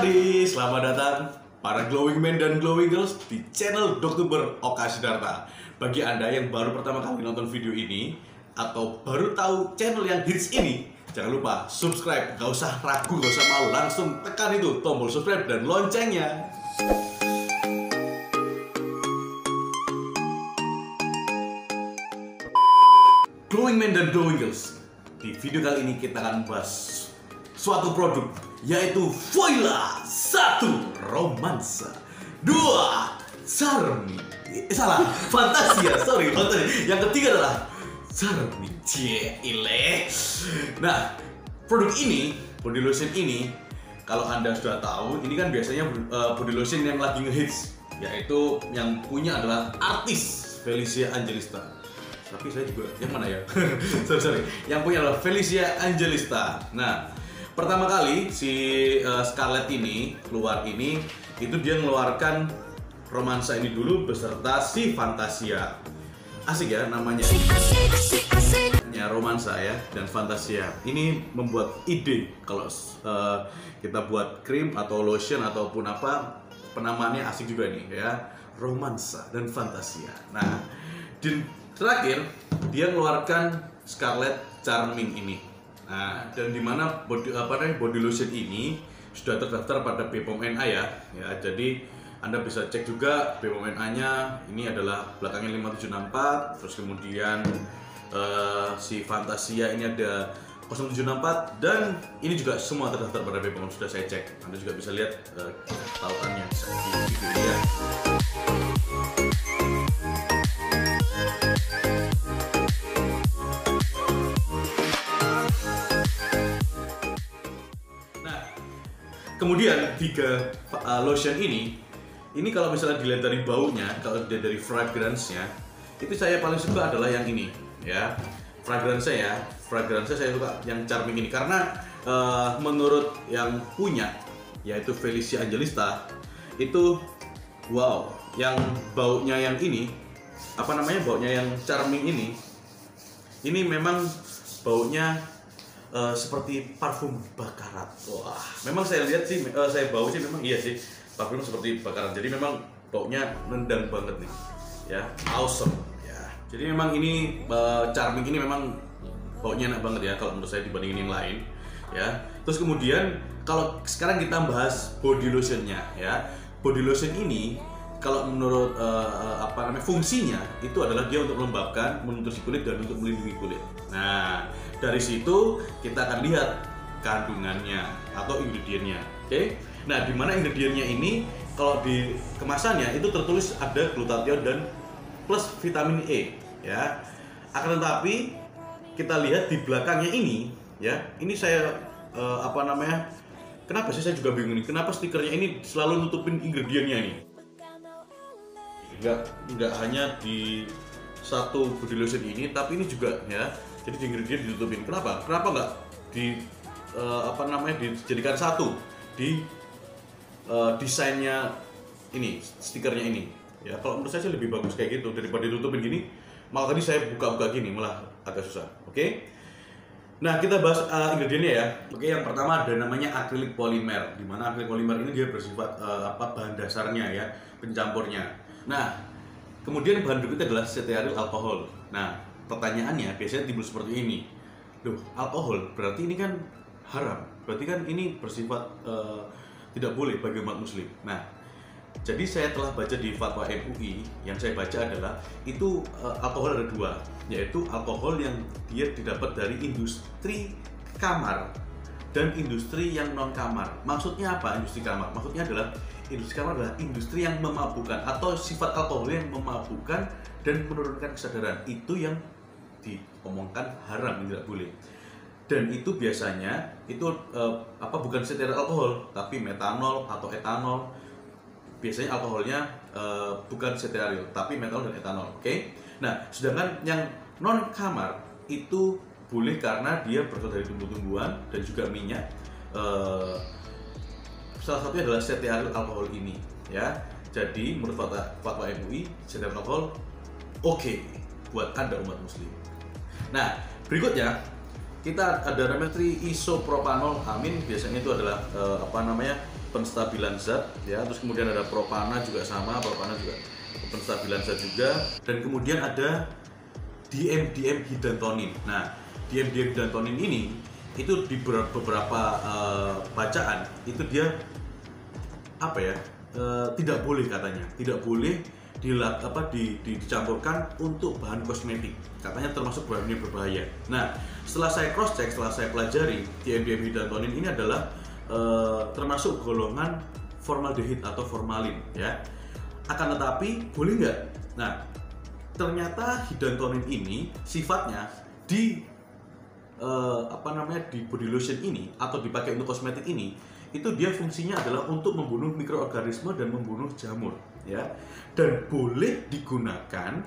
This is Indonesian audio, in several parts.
sekali, selamat datang para glowing men dan glowing girls di channel Doktuber Oka Sidarta. Bagi Anda yang baru pertama kali nonton video ini atau baru tahu channel yang hits ini, jangan lupa subscribe, gak usah ragu, gak usah malu, langsung tekan itu tombol subscribe dan loncengnya. Glowing men dan glowing girls, di video kali ini kita akan membahas suatu produk, yaitu Voila. 1. Romansa. 2. Charming. Fantasia. Yang ketiga adalah Charming. Cile. Nah, produk ini, body lotion ini, kalau Anda sudah tahu, ini kan biasanya body lotion yang lagi ngehits, yaitu yang punya adalah artis Felicia Angelista. Tapi saya juga, yang mana ya? sorry. Yang punya adalah Felicia Angelista. Nah, pertama kali si Scarlett ini keluar ini, itu dia ngeluarkan Romansa ini dulu beserta si Fantasia. Asik ya namanya. Ya, Romansa ya dan Fantasia. Ini membuat ide kalau kita buat krim atau lotion ataupun apa, penamaannya asik juga nih ya. Romansa dan Fantasia. Nah, terakhir dia ngeluarkan Scarlett Charming ini. Nah, dan dimana body lotion ini sudah terdaftar pada BPOM NA ya. Jadi Anda bisa cek juga BPOM NA-nya. Ini adalah belakangnya 5764. Terus kemudian si Fantasia ini ada 0764 dan ini juga semua terdaftar pada BPOM, sudah saya cek. Anda juga bisa lihat tautannya di video ya. Kemudian 3 lotion ini kalau misalnya dilihat dari baunya, kalau dilihat dari fragrance-nya, itu saya paling suka adalah yang ini ya. Fragrance-nya saya suka yang Charming ini karena menurut yang punya, yaitu Felicia Angelista, itu wow, yang baunya yang ini, baunya yang Charming ini memang baunya seperti parfum bakaran. Wah, memang saya lihat sih, saya bau sih memang iya sih, parfum seperti bakaran. Jadi memang baunya nendang banget nih, ya, awesome. Ya, jadi memang ini Charming ini memang baunya enak banget ya kalau menurut saya dibandingin yang lain, ya. Terus kemudian kalau sekarang kita bahas body lotionnya, ya. Body lotion ini kalau menurut fungsinya itu adalah dia untuk melembabkan, menutrisi kulit dan untuk melindungi kulit. Nah, dari situ kita akan lihat kandungannya atau ingredientnya. Oke? Nah, di mana ingredientnya ini kalau di kemasannya itu tertulis ada glutathione dan plus vitamin E, ya. Akan tetapi kita lihat di belakangnya ini, ya. Ini saya kenapa sih saya juga bingung nih? Kenapa stikernya ini selalu nutupin ingredientnya ini? Enggak hanya di satu body lotion ini, tapi ini juga ya. Jadi ingredient ditutupin. Kenapa nggak dijadikan satu di desainnya ini, stikernya ini. Ya, kalau menurut saya sih lebih bagus kayak gitu daripada ditutupin gini. Malah tadi saya buka-buka gini malah agak susah. Oke? Nah, kita bahas ingredientnya ya. Oke, yang pertama ada namanya akrilik polimer. Di mana akrilik polimer ini dia bersifat bahan dasarnya ya, pencampurnya. Nah, kemudian bahan berikutnya adalah stearyl alkohol. Nah, pertanyaannya biasanya timbul seperti ini. Loh, alkohol berarti ini kan haram. Berarti kan ini bersifat tidak boleh bagi umat muslim. Nah, jadi saya telah baca di fatwa MUI, yang saya baca adalah itu alkohol ada 2, yaitu alkohol yang dia didapat dari industri kamar dan industri yang non kamar. Maksudnya apa industri kamar? Maksudnya adalah industri kamar adalah industri yang memabukkan atau sifat alkohol yang memabukkan dan menurunkan kesadaran. Itu yang diomongkan haram, tidak boleh. Dan itu biasanya itu bukan stearyl alkohol, tapi metanol atau etanol. Biasanya alkoholnya bukan stearyl, tapi metanol dan etanol. Oke? Nah, sedangkan yang non kamar itu boleh karena dia berasal dari tumbuh-tumbuhan dan juga minyak. Salah satunya adalah stearyl alkohol ini, ya. Jadi menurut fatwa MUI, stearyl alkohol oke buat Anda umat muslim. Nah, berikutnya kita ada namanya triisopropanol amin. Biasanya itu adalah penstabilan zat ya. Terus kemudian ada propana juga sama, propana juga penstabilan zat juga. Dan kemudian ada diemhidantonin. Nah, diemhidantonin ini itu di beberapa bacaan itu dia apa ya, tidak boleh katanya, tidak boleh dicampurkan untuk bahan kosmetik, katanya termasuk bahan yang berbahaya. Nah, setelah saya cross check, setelah saya pelajari, diemhidantonin ini adalah termasuk golongan formaldehid atau formalin ya. Akan tetapi boleh nggak? Nah, ternyata hidantonin ini sifatnya di di body lotion ini atau dipakai untuk kosmetik ini, itu dia fungsinya adalah untuk membunuh mikroorganisme dan membunuh jamur ya, dan boleh digunakan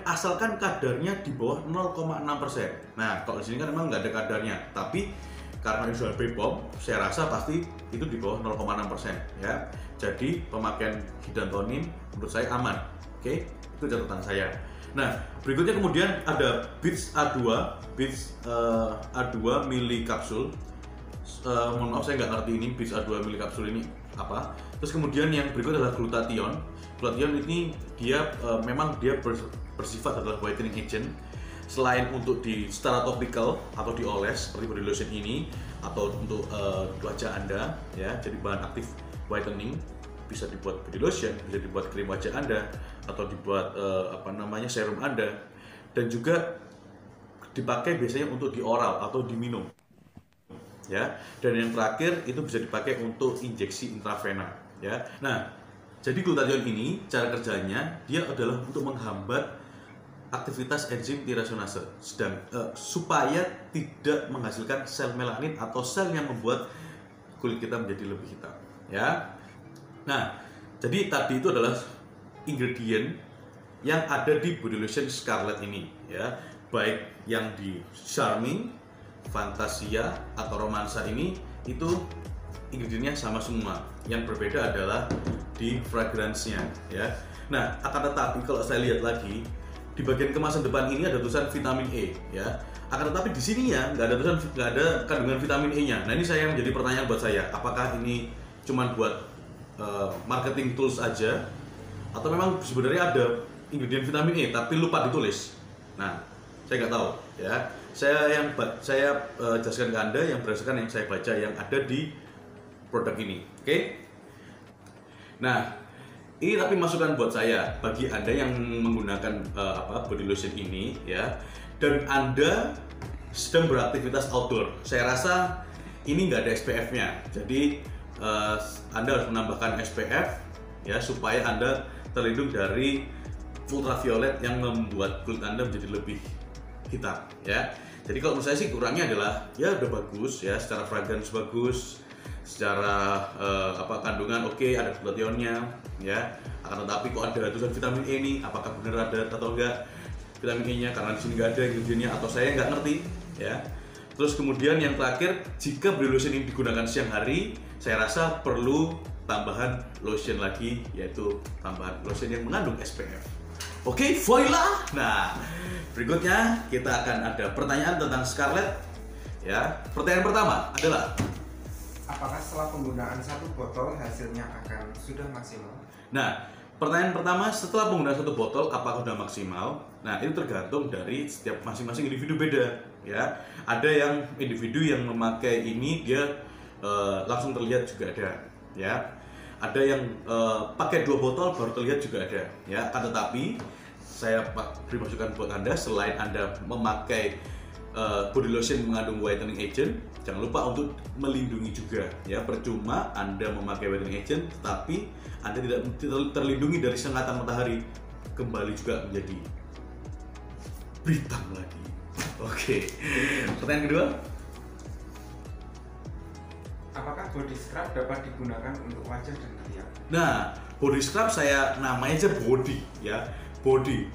asalkan kadarnya di bawah 0,6%. Nah, kalau di sini kan memang nggak ada kadarnya, tapi karena ini sudah BPOM, saya rasa pasti itu di bawah 0,6% ya. Jadi pemakaian hidantonin menurut saya aman. Oke, itu catatan saya. Nah, berikutnya kemudian ada Beats A2, A2 mili kapsul. Mohon maaf saya nggak ngerti ini Beats A2 mili kapsul ini apa. Terus kemudian yang berikut adalah glutathione. Glutathione ini dia memang dia bersifat adalah whitening agent. Selain untuk secara topikal atau dioles seperti body lotion ini atau untuk wajah Anda ya, jadi bahan aktif whitening, bisa dibuat body lotion, bisa dibuat krim wajah Anda atau dibuat serum Anda, dan juga dipakai biasanya untuk di oral atau diminum ya. Dan yang terakhir itu bisa dipakai untuk injeksi intravena ya. Nah, jadi glutathione ini cara kerjanya dia adalah untuk menghambat aktivitas enzim tirasinase supaya tidak menghasilkan sel melanin atau sel yang membuat kulit kita menjadi lebih hitam ya. Nah, jadi tadi itu adalah ingredient yang ada di body lotion Scarlett ini ya, baik yang di Charming, Fantasia atau Romansa ini itu ingredientnya sama semua. Yang berbeda adalah di fragrance-nya ya. Nah, akan tetapi kalau saya lihat lagi di bagian kemasan depan ini ada tulisan vitamin E ya. Akan tetapi di sininya nggak ada kandungan vitamin E-nya. Nah, ini saya menjadi pertanyaan buat saya, apakah ini cuma buat marketing tools aja atau memang sebenarnya ada ingredient vitamin E tapi lupa ditulis. Nah, saya nggak tahu ya. Saya jelaskan ke Anda yang berdasarkan yang saya baca yang ada di produk ini. Oke? Nah, ini tapi masukan buat saya bagi Anda yang menggunakan body lotion ini ya, dan Anda sedang beraktivitas outdoor. Saya rasa ini nggak ada SPF-nya, jadi Anda harus menambahkan SPF ya supaya Anda terlindung dari ultraviolet yang membuat kulit Anda menjadi lebih hitam ya. Jadi kalau menurut saya sih kurangnya adalah ya udah bagus ya, secara fragrance bagus, secara kandungan oke, ada glutathione-nya ya. Akan tetapi kok ada tulisan vitamin E ini, apakah benar ada atau enggak vitamin E-nya, karena di sini nggak ada ingredientnya atau saya nggak ngerti ya. Terus kemudian yang terakhir, jika body lotion ini digunakan siang hari, saya rasa perlu tambahan lotion lagi, yaitu tambahan lotion yang mengandung SPF. Oke, voila. Nah, berikutnya kita akan ada pertanyaan tentang Scarlett ya. Pertanyaan pertama adalah, apakah setelah penggunaan satu botol hasilnya akan sudah maksimal? Nah, pertanyaan pertama, setelah penggunaan satu botol apakah sudah maksimal? Nah, ini tergantung dari setiap masing-masing individu beda ya. Ada yang individu yang memakai ini dia langsung terlihat juga ada ya. Ada yang pakai 2 botol baru terlihat juga ada ya. Akan tetapi saya beri masukan buat Anda, selain Anda memakai body lotion mengandung whitening agent, jangan lupa untuk melindungi juga ya. Percuma Anda memakai whitening agent tetapi Anda tidak terlindungi dari sengatan matahari, kembali juga menjadi hitam lagi. Oke. Pertanyaan kedua, apakah body scrub dapat digunakan untuk wajah dan ketiak? nah, body scrub saya namanya aja body ya. Body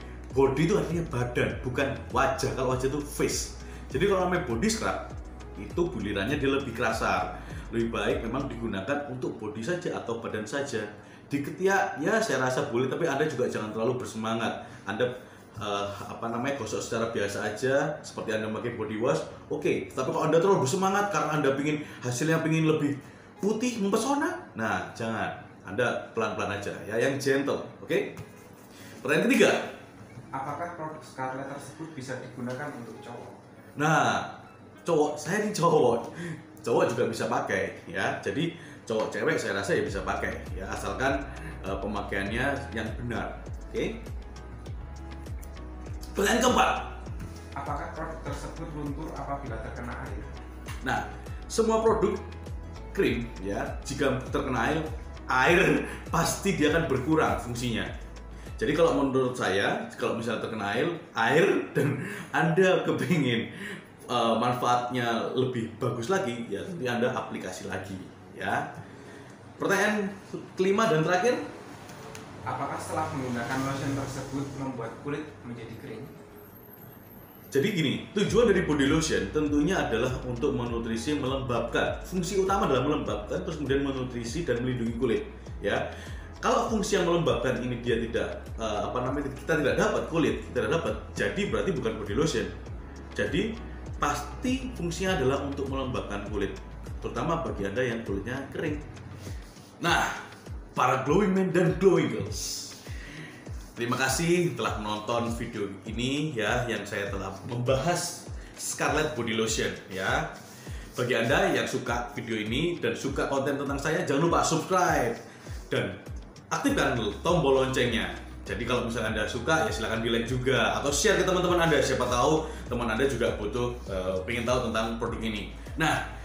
itu artinya badan, bukan wajah. Kalau wajah itu face. Jadi kalau namanya body scrub itu bulirannya dia lebih kasar. Lebih baik memang digunakan untuk body saja atau badan saja. Di ketiak ya saya rasa boleh, tapi Anda juga jangan terlalu bersemangat. Anda gosok secara biasa aja seperti Anda memakai body wash. Oke, tapi kalau Anda terlalu bersemangat karena Anda hasilnya pingin lebih putih mempesona. Nah, jangan. Anda pelan-pelan aja ya, yang gentle, oke? Pertanyaan ketiga. Apakah produk Scarlett tersebut bisa digunakan untuk cowok? Nah, cowok, saya ini cowok. Cowok juga bisa pakai ya. Jadi cowok cewek saya rasa ya bisa pakai ya, asalkan pemakaiannya yang benar. Oke? Pertanyaan keempat. Apakah produk tersebut luntur apabila terkena air? Nah, semua produk krim ya, jika terkena air pasti dia akan berkurang fungsinya. Jadi kalau menurut saya, kalau misalnya terkena air dan Anda kepingin manfaatnya lebih bagus lagi, ya nanti Anda aplikasi lagi ya. Pertanyaan kelima dan terakhir. Apakah setelah menggunakan lotion tersebut membuat kulit menjadi kering? Jadi gini, tujuan dari body lotion tentunya adalah untuk menutrisi, melembabkan. Fungsi utama adalah melembabkan, terus kemudian menutrisi dan melindungi kulit. Ya, kalau fungsi yang melembabkan ini dia tidak kita tidak dapat kulit, kita tidak dapat. Jadi berarti bukan body lotion. Jadi pasti fungsinya adalah untuk melembabkan kulit, terutama bagi Anda yang kulitnya kering. Nah, para glowing men dan glowing girls, terima kasih telah menonton video ini ya, yang saya telah membahas Scarlett Body Lotion ya. Bagi Anda yang suka video ini dan suka konten tentang saya, jangan lupa subscribe dan aktifkan tombol loncengnya. Jadi kalau misalnya Anda suka ya silahkan di like juga atau share ke teman-teman Anda, siapa tahu teman Anda juga butuh pengen tahu tentang produk ini. Nah,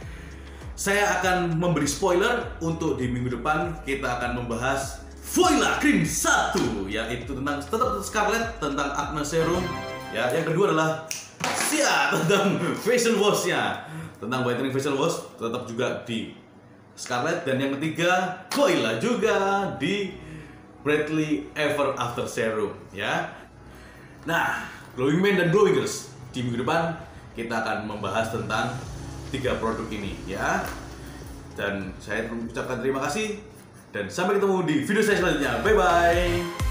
saya akan memberi spoiler untuk di minggu depan kita akan membahas Voila Cream 1, yaitu tentang tetap Scarlett, tentang acne serum ya. Yang kedua adalah tentang facial wash-nya, tentang whitening facial wash tetap juga di Scarlett, dan yang ketiga Voila juga di Bradley Ever After Serum ya. Nah, glowing men dan glowing girls, di minggu depan kita akan membahas tentang 3 produk ini ya. Dan saya ucapkan terima kasih dan sampai ketemu di video saya selanjutnya. Bye bye.